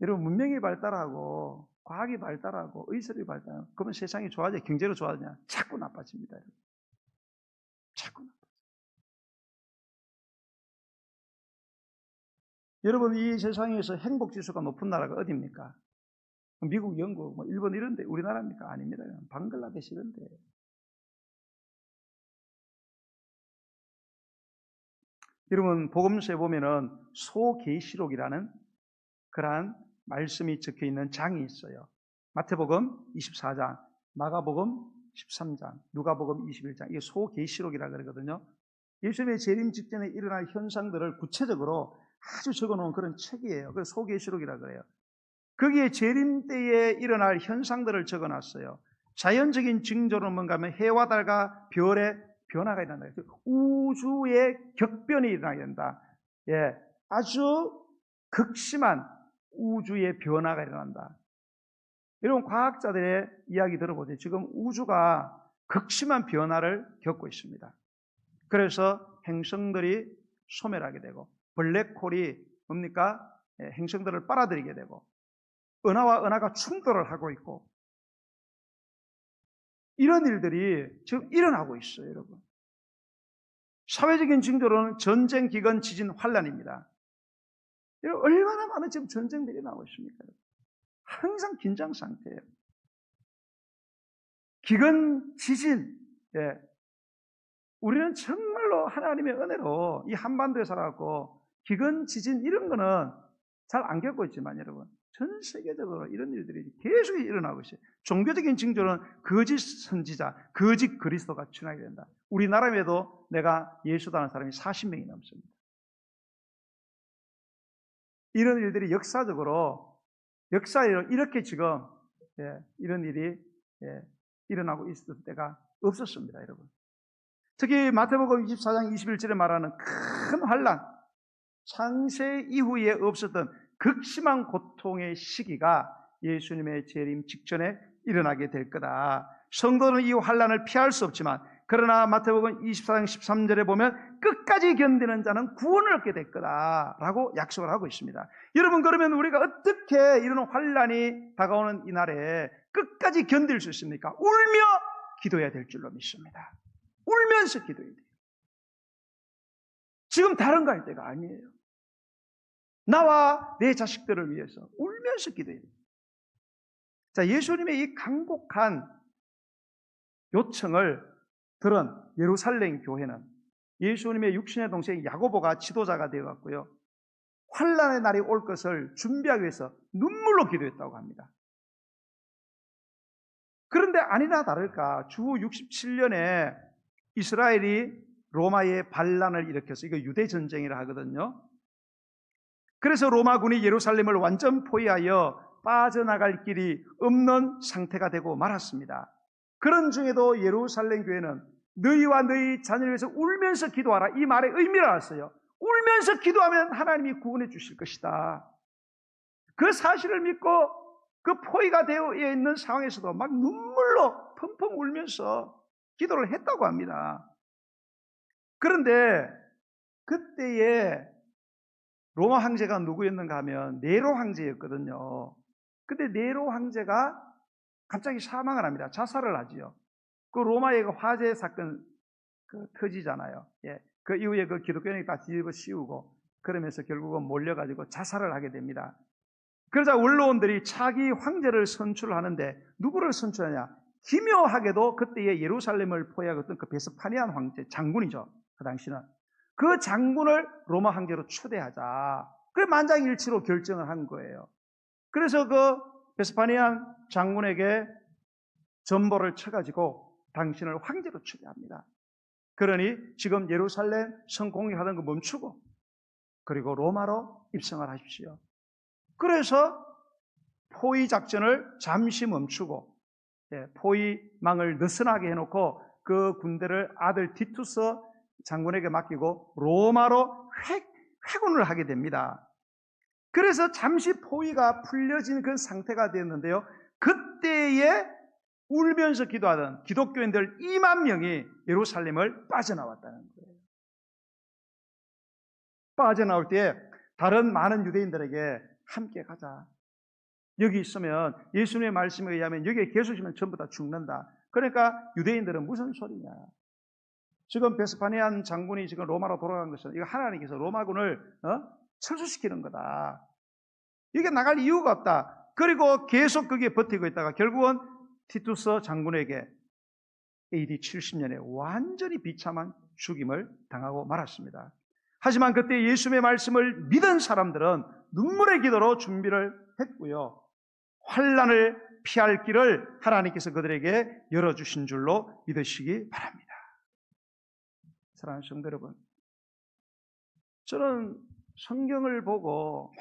여러분, 문명이 발달하고, 과학이 발달하고, 의술이 발달하고, 그러면 세상이 좋아져, 경제로 좋아지냐? 자꾸 나빠집니다, 여러분. 자꾸 나빠집니다. 여러분, 이 세상에서 행복 지수가 높은 나라가 어디입니까? 미국, 영국, 일본 이런데 우리나라입니까? 아닙니다. 방글라데시 이런데. 여러분, 복음서에 보면은 소계시록이라는 그러한 말씀이 적혀 있는 장이 있어요. 마태복음 24장, 마가복음 13장, 누가복음 21장. 이게 소계시록이라 그러거든요. 예수님의 재림 직전에 일어날 현상들을 구체적으로 아주 적어놓은 그런 책이에요. 그래서 소계시록이라 그래요. 거기에 재림 때에 일어날 현상들을 적어놨어요. 자연적인 징조는 뭔가 하면 해와 달과 별의 변화가 일어난다. 우주의 격변이 일어나게 된다. 예, 아주 극심한 우주의 변화가 일어난다. 여러분, 과학자들의 이야기 들어보세요. 지금 우주가 극심한 변화를 겪고 있습니다. 그래서 행성들이 소멸하게 되고 블랙홀이 뭡니까? 행성들을 빨아들이게 되고 은하와 은하가 충돌을 하고 있고 이런 일들이 지금 일어나고 있어요, 여러분. 사회적인 징조로는 전쟁, 기근, 지진, 환란입니다. 여러분, 얼마나 많은 지금 전쟁들이 나오고 있습니까? 항상 긴장 상태예요. 기근, 지진. 예. 우리는 정말로 하나님의 은혜로 이 한반도에 살아갖고 기근, 지진 이런 거는 잘 안 겪고 있지만 여러분, 전 세계적으로 이런 일들이 계속 일어나고 있어요. 종교적인 징조는 거짓 선지자, 거짓 그리스도가 출현하게 된다. 우리나라에도 내가 예수다는 사람이 40명이 넘습니다. 이런 일들이 역사에 이렇게 지금 이런 일이 일어나고 있을 때가 없었습니다, 여러분. 특히 마태복음 24장 21절에 말하는 큰 환란, 창세 이후에 없었던 극심한 고통의 시기가 예수님의 재림 직전에 일어나게 될 거다. 성도는 이 환란을 피할 수 없지만 그러나 마태복음 24장 13절에 보면 끝까지 견디는 자는 구원을 얻게 될 거다라고 약속을 하고 있습니다. 여러분, 그러면 우리가 어떻게 이런 환란이 다가오는 이날에 끝까지 견딜 수 있습니까? 울며 기도해야 될 줄로 믿습니다. 울면서 기도해야 돼요. 지금 다른 거 할 때가 아니에요. 나와 내 자식들을 위해서 울면서 기도해야 돼요. 자, 예수님의 이 간곡한 요청을 들은 예루살렘 교회는 예수님의 육신의 동생 야고보가 지도자가 되어갔고요. 환란의 날이 올 것을 준비하기 위해서 눈물로 기도했다고 합니다. 그런데 아니나 다를까 주 67년에 이스라엘이 로마의 반란을 일으켜서 이거 유대 전쟁이라 하거든요. 그래서 로마군이 예루살렘을 완전 포위하여 빠져나갈 길이 없는 상태가 되고 말았습니다. 그런 중에도 예루살렘 교회는 너희와 너희 자녀를 위해서 울면서 기도하라, 이 말의 의미를 알았어요. 울면서 기도하면 하나님이 구원해 주실 것이다. 그 사실을 믿고 그 포위가 되어 있는 상황에서도 막 눈물로 펑펑 울면서 기도를 했다고 합니다. 그런데 그때의 로마 황제가 누구였는가 하면 네로 황제였거든요. 근데 네로 황제가 갑자기 사망을 합니다. 자살을 하지요. 그 로마의 그 화재 사건 터지잖아요. 예. 그 이후에 그 기독교인이 다 뒤집어 씌우고 그러면서 결국은 몰려가지고 자살을 하게 됩니다. 그러자 원로원들이 차기 황제를 선출하는데 누구를 선출하냐? 기묘하게도 그때의 예루살렘을 포위하였던 그 베스파니안 황제, 장군이죠. 그 당시는. 그 장군을 로마 황제로 초대하자. 그 만장일치로 결정을 한 거예요. 그래서 그 베스파니안 장군에게 전보를 쳐가지고 당신을 황제로 초대합니다. 그러니 지금 예루살렘 성 공격하던 거 멈추고 그리고 로마로 입성을 하십시오. 그래서 포위 작전을 잠시 멈추고 포위망을 느슨하게 해놓고 그 군대를 아들 티투스 장군에게 맡기고 로마로 회군을 하게 됩니다. 그래서 잠시 포위가 풀려진 그 상태가 되었는데요. 그때에 울면서 기도하던 기독교인들 2만 명이 예루살렘을 빠져나왔다는 거예요. 빠져나올 때 다른 많은 유대인들에게 함께 가자. 여기 있으면 예수님의 말씀에 의하면 여기에 계속 있으면 전부 다 죽는다. 그러니까 유대인들은 무슨 소리냐. 지금 베스파니안 장군이 지금 로마로 돌아간 것은 이거 하나님께서 로마군을 철수시키는 거다. 이게 나갈 이유가 없다. 그리고 계속 거기에 버티고 있다가 결국은 티투스 장군에게 AD 70년에 완전히 비참한 죽임을 당하고 말았습니다. 하지만 그때 예수님의 말씀을 믿은 사람들은 눈물의 기도로 준비를 했고요. 환난을 피할 길을 하나님께서 그들에게 열어주신 줄로 믿으시기 바랍니다. 사랑하는 성도 여러분, 저는 성경을 보고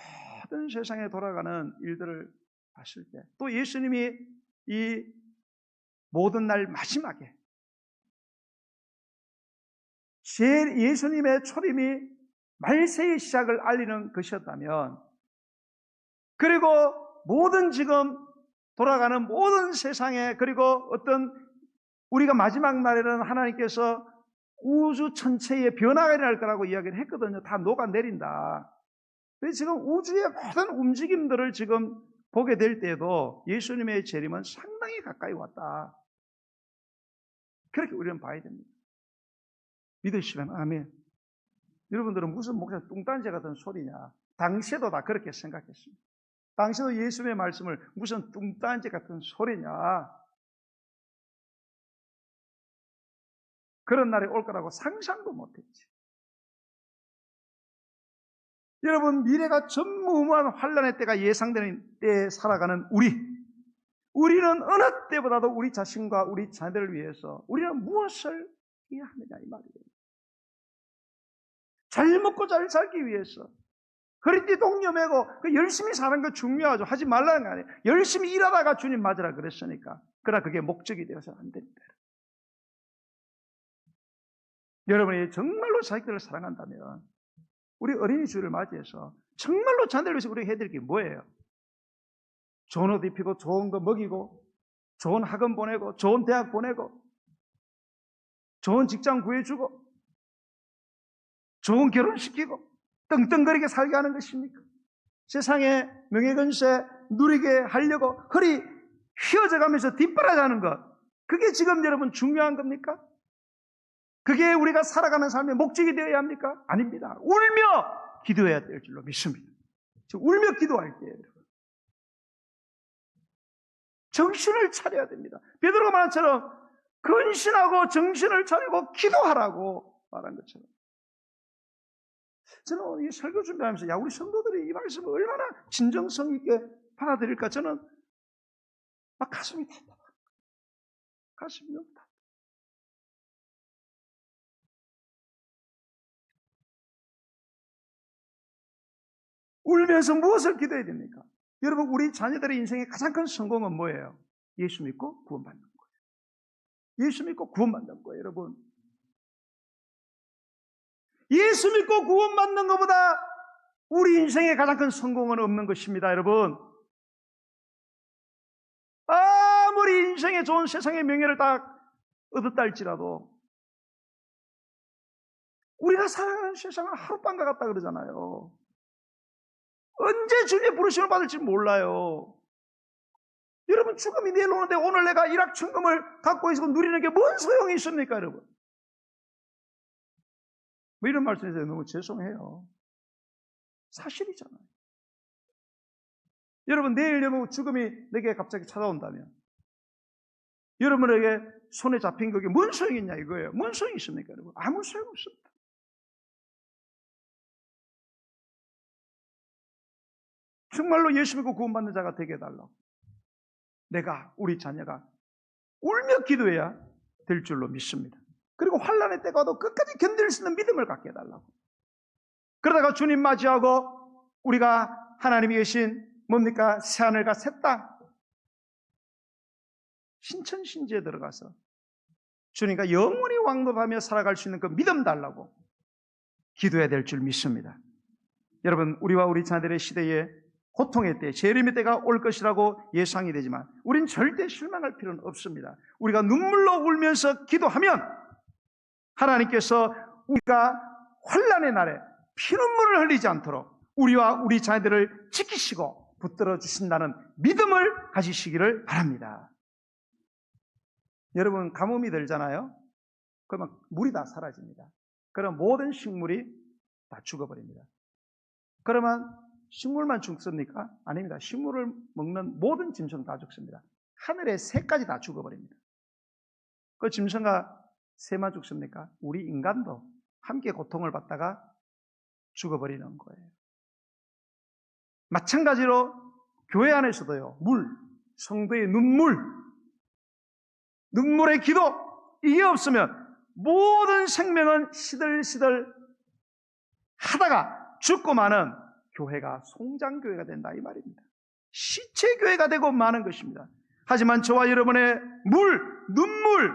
모든 세상에 돌아가는 일들을 봤을 때, 또 예수님이 이 모든 날 마지막에 예수님의 초림이 말세의 시작을 알리는 것이었다면, 그리고 모든 지금 돌아가는 모든 세상에, 그리고 어떤 우리가 마지막 날에는 하나님께서 우주 전체에 변화가 일어날 거라고 이야기를 했거든요. 다 녹아내린다. 그래서 지금 우주의 모든 움직임들을 지금 보게 될 때에도 예수님의 재림은 상당히 가까이 왔다. 그렇게 우리는 봐야 됩니다. 믿으시면 아멘. 여러분들은 무슨 목사 뚱딴지 같은 소리냐? 당시에도 다 그렇게 생각했습니다. 당시에도 예수님의 말씀을 무슨 뚱딴지 같은 소리냐? 그런 날이 올 거라고 상상도 못했지. 여러분, 미래가 전무후무한 환란의 때가 예상되는 때에 살아가는 우리는 어느 때보다도 우리 자신과 우리 자녀들을 위해서 우리는 무엇을 해야 하느냐 이 말이에요. 잘 먹고 잘 살기 위해서 허리띠 동여매고 열심히 사는 거 중요하죠. 하지 말라는 거 아니에요. 열심히 일하다가 주님 맞으라 그랬으니까. 그러나 그게 목적이 되어서는 안 됩니다. 여러분이 정말로 자식들을 사랑한다면 우리 어린이 주일을 맞이해서 정말로 자녀들 위해서 우리가 해야 될 게 뭐예요? 좋은 옷 입히고 좋은 거 먹이고 좋은 학원 보내고 좋은 대학 보내고 좋은 직장 구해주고 좋은 결혼시키고 떵떵거리게 살게 하는 것입니까? 세상에 명예건세 누리게 하려고 허리 휘어져가면서 뒷바라지하는 것, 그게 지금 여러분 중요한 겁니까? 그게 우리가 살아가는 삶의 목적이 되어야 합니까? 아닙니다. 울며 기도해야 될 줄로 믿습니다. 울며 기도할 때예요. 정신을 차려야 됩니다. 베드로가 말한 것처럼 근신하고 정신을 차리고 기도하라고 말한 것처럼, 저는 이 설교 준비하면서 우리 성도들이 이 말씀을 얼마나 진정성 있게 받아들일까, 저는 막 가슴이 답답합니다. 가슴이 너무 답답합니다. 울면서 무엇을 기도해야 됩니까? 여러분, 우리 자녀들의 인생의 가장 큰 성공은 뭐예요? 예수 믿고 구원받는 거예요. 예수 믿고 구원받는 거예요, 여러분. 예수 믿고 구원받는 것보다 우리 인생의 가장 큰 성공은 없는 것입니다, 여러분. 아무리 인생에 좋은 세상의 명예를 다 얻었다 할지라도 우리가 살아가는 세상은 하룻밤과 같다 그러잖아요. 언제 주님의 부르심을 받을지 몰라요. 여러분, 죽음이 내일 오는데 오늘 내가 일확천금을 갖고 있고 누리는 게 뭔 소용이 있습니까, 여러분? 뭐 이런 말씀에서 너무 죄송해요. 사실이잖아요. 여러분, 내일 여러분 죽음이 내게 갑자기 찾아온다면 여러분에게 손에 잡힌 그게 뭔 소용이 있냐 이거예요. 뭔 소용이 있습니까, 여러분? 아무 소용 없습니다. 정말로 예수 믿고 구원받는 자가 되게 해달라고, 우리 자녀가 울며 기도해야 될 줄로 믿습니다. 그리고 환난의 때가 와도 끝까지 견딜 수 있는 믿음을 갖게 해달라고. 그러다가 주님 맞이하고 우리가 하나님이 계신 뭡니까? 새하늘과 새 땅, 신천신지에 들어가서 주님과 영원히 왕노하며 살아갈 수 있는 그 믿음 달라고 기도해야 될 줄 믿습니다. 여러분, 우리와 우리 자녀들의 시대에 고통의 때, 재림의 때가 올 것이라고 예상이 되지만 우린 절대 실망할 필요는 없습니다. 우리가 눈물로 울면서 기도하면 하나님께서 우리가 환난의 날에 피눈물을 흘리지 않도록 우리와 우리 자녀들을 지키시고 붙들어 주신다는 믿음을 가지시기를 바랍니다. 여러분, 가뭄이 들잖아요. 그러면 물이 다 사라집니다. 그럼 모든 식물이 다 죽어버립니다. 그러면 식물만 죽습니까? 아닙니다. 식물을 먹는 모든 짐승 다 죽습니다. 하늘의 새까지 다 죽어버립니다. 그 짐승과 새만 죽습니까? 우리 인간도 함께 고통을 받다가 죽어버리는 거예요. 마찬가지로 교회 안에서도요. 성도의 눈물의 기도, 이게 없으면 모든 생명은 시들시들 하다가 죽고 마는 교회가 송장교회가 된다 이 말입니다. 시체교회가 되고 마는 것입니다. 하지만 저와 여러분의 눈물의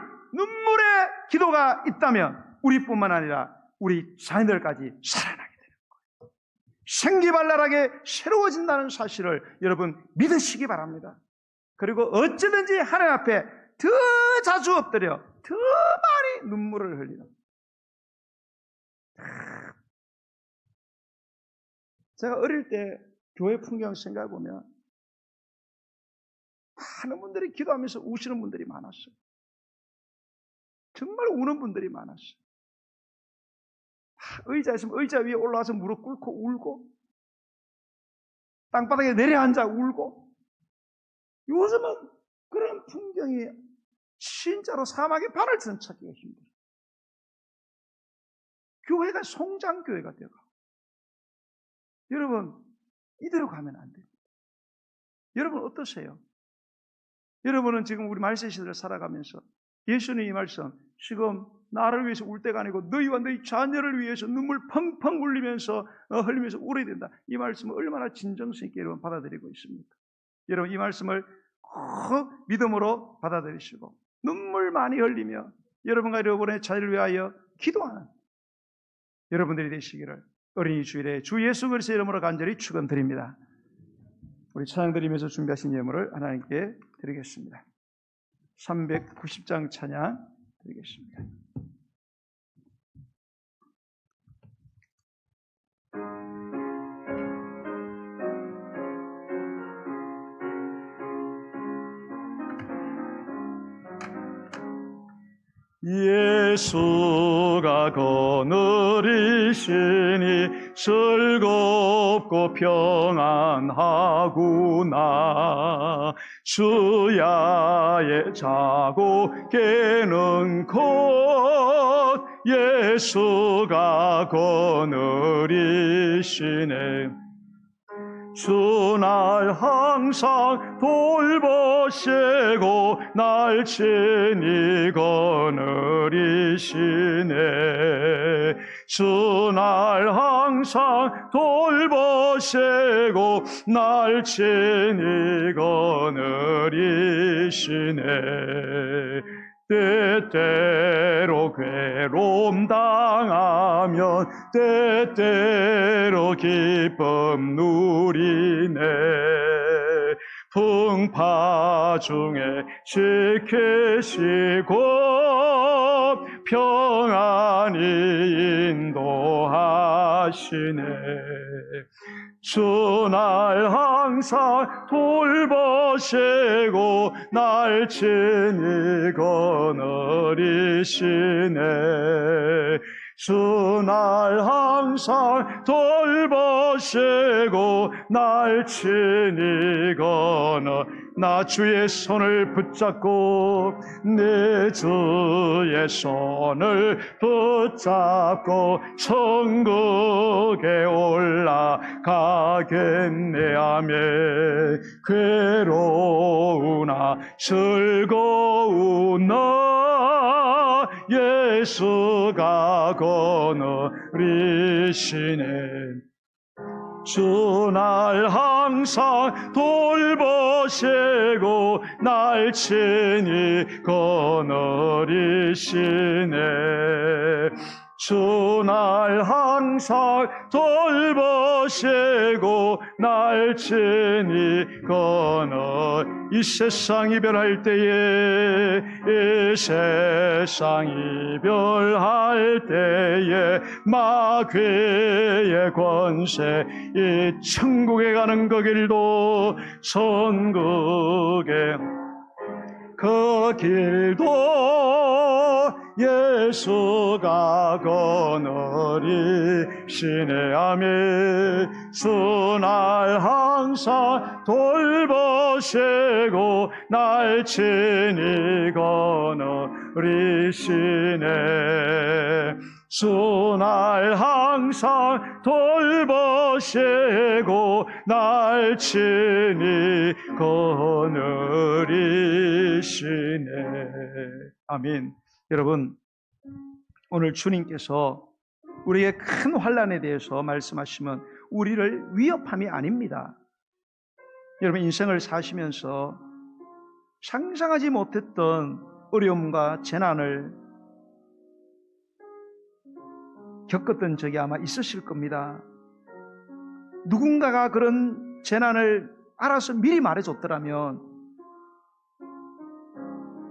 기도가 있다면 우리뿐만 아니라 우리 자녀들까지 살아나게 되는 거예요. 생기발랄하게 새로워진다는 사실을 여러분 믿으시기 바랍니다. 그리고 어찌든지 하나님 앞에 더 자주 엎드려 더 많이 눈물을 흘리는. 제가 어릴 때 교회 풍경 생각해보면 많은 분들이 기도하면서 우시는 분들이 많았어요. 정말 우는 분들이 많았어요. 의자 있으면 의자 위에 올라와서 무릎 꿇고 울고, 땅바닥에 내려앉아 울고. 요즘은 그런 풍경이 진짜로 사막의 바늘처럼 찾기가 힘들어요. 교회가 송장교회가 되고. 여러분, 이대로 가면 안 됩니다. 여러분 어떠세요? 여러분은 지금 우리 말세 시대를 살아가면서 예수님의 이 말씀, 지금 나를 위해서 울 때가 아니고 너희와 너희 자녀를 위해서 눈물 펑펑 흘리면서 흘리면서 울어야 된다. 이 말씀을 얼마나 진정성 있게 여러분 받아들이고 있습니까? 여러분 이 말씀을 꼭 믿음으로 받아들이시고 눈물 많이 흘리며 여러분과 여러분의 자녀를 위하여 기도하는 여러분들이 되시기를 어린이 주일에 주 예수 그리스도의 이름으로 간절히 축원드립니다. 우리 찬양 드리면서 준비하신 예물을 하나님께 드리겠습니다. 390장 찬양 드리겠습니다. 예수가 거느리시니 즐겁고 평안하구나. 주야에 자고 깨는 곳 예수가 거느리시네. 주 날 항상 돌보시고 날 친히 거느리시네. 주 날 항상 돌보시고 날 친히 거느리시네. 때때로 괴로움 당하면 때때로 기쁨 누리네. 풍파 중에 지키시고 평안히 인도하시네. 주 날 항상 돌보시고 날 친히 거느리시네. 주 날 항상 돌보시고 날 친히 거느. 나 주의 손을 붙잡고 내 주의 손을 붙잡고 천국에 올라가겠네. 아멘. 괴로우나 즐거우나 예수가 거느리시네. 주 날 항상 돌보시고 날 친히 거느리시네. 주 날 항상 돌보시고 날 친히 거느. 이 세상 이별할 때에 이 세상 이별할 때에 마귀의 권세 이 천국에 가는 그 길도 천국에 그 길도 예수가 거느리 신의 아멘. 수날 항상 돌보시고 날 친히 거느리시네. 수날 항상 돌보시고 날 친히 거느리시네. 아멘. 여러분, 오늘 주님께서 우리의 큰 환난에 대해서 말씀하시면 우리를 위협함이 아닙니다. 여러분, 인생을 사시면서 상상하지 못했던 어려움과 재난을 겪었던 적이 아마 있으실 겁니다. 누군가가 그런 재난을 알아서 미리 말해줬더라면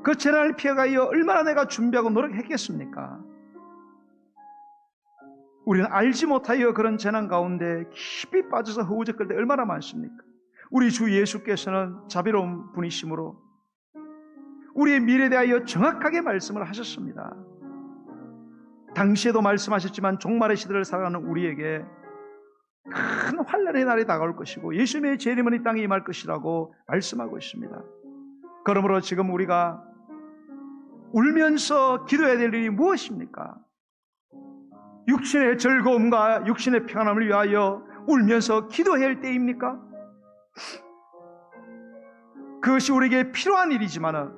그 재난을 피해가여 얼마나 내가 준비하고 노력했겠습니까? 우리는 알지 못하여 그런 재난 가운데 깊이 빠져서 허우적거릴 때 얼마나 많습니까? 우리 주 예수께서는 자비로운 분이시므로 우리의 미래에 대하여 정확하게 말씀을 하셨습니다. 당시에도 말씀하셨지만 종말의 시대를 살아가는 우리에게 큰 환난의 날이 다가올 것이고 예수님의 재림은 이 땅에 임할 것이라고 말씀하고 있습니다. 그러므로 지금 우리가 울면서 기도해야 될 일이 무엇입니까? 육신의 즐거움과 육신의 평안함을 위하여 울면서 기도해야 할 때입니까? 그것이 우리에게 필요한 일이지만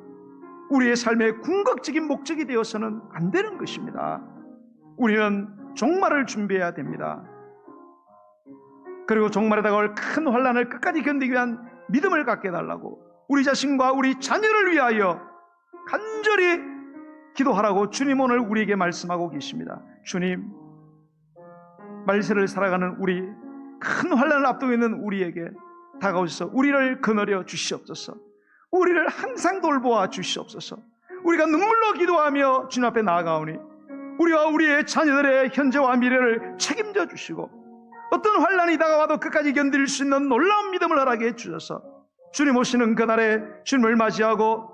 우리의 삶의 궁극적인 목적이 되어서는 안 되는 것입니다. 우리는 종말을 준비해야 됩니다. 그리고 종말에 다가올 큰 환난을 끝까지 견디기 위한 믿음을 갖게 해달라고, 우리 자신과 우리 자녀를 위하여 간절히 기도하라고 주님 오늘 우리에게 말씀하고 계십니다. 주님, 말세를 살아가는 우리, 큰 환난을 앞두고 있는 우리에게 다가오셔서 우리를 거느려 주시옵소서. 우리를 항상 돌보아 주시옵소서. 우리가 눈물로 기도하며 주님 앞에 나아가오니 우리와 우리의 자녀들의 현재와 미래를 책임져 주시고 어떤 환난이 다가와도 끝까지 견딜 수 있는 놀라운 믿음을 허락해 주셔서 주님 오시는 그날에 주님을 맞이하고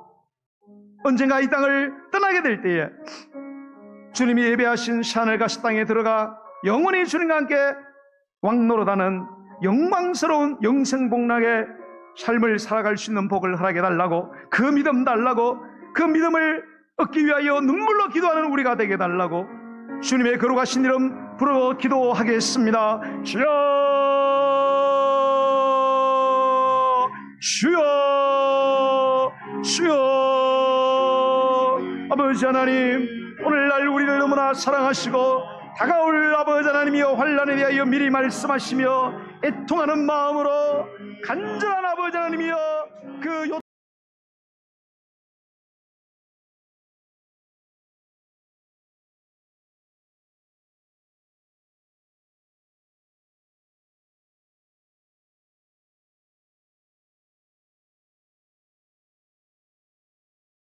언젠가 이 땅을 떠나게 될 때에 주님이 예배하신 하늘과 땅에 들어가 영원히 주님과 함께 왕노릇하는 영광스러운 영생복락의 삶을 살아갈 수 있는 복을 허락해 달라고, 그 믿음 달라고, 그 믿음을 얻기 위하여 눈물로 기도하는 우리가 되게 해달라고 주님의 거룩하신 이름 부르고 기도하겠습니다. 주여, 주여, 주여. 아버지 하나님, 오늘날 우리를 너무나 사랑하시고 다가올 아버지 하나님이여 환난에 대하여 미리 말씀하시며 애통하는 마음으로 간절한 아버지 하나님이여 그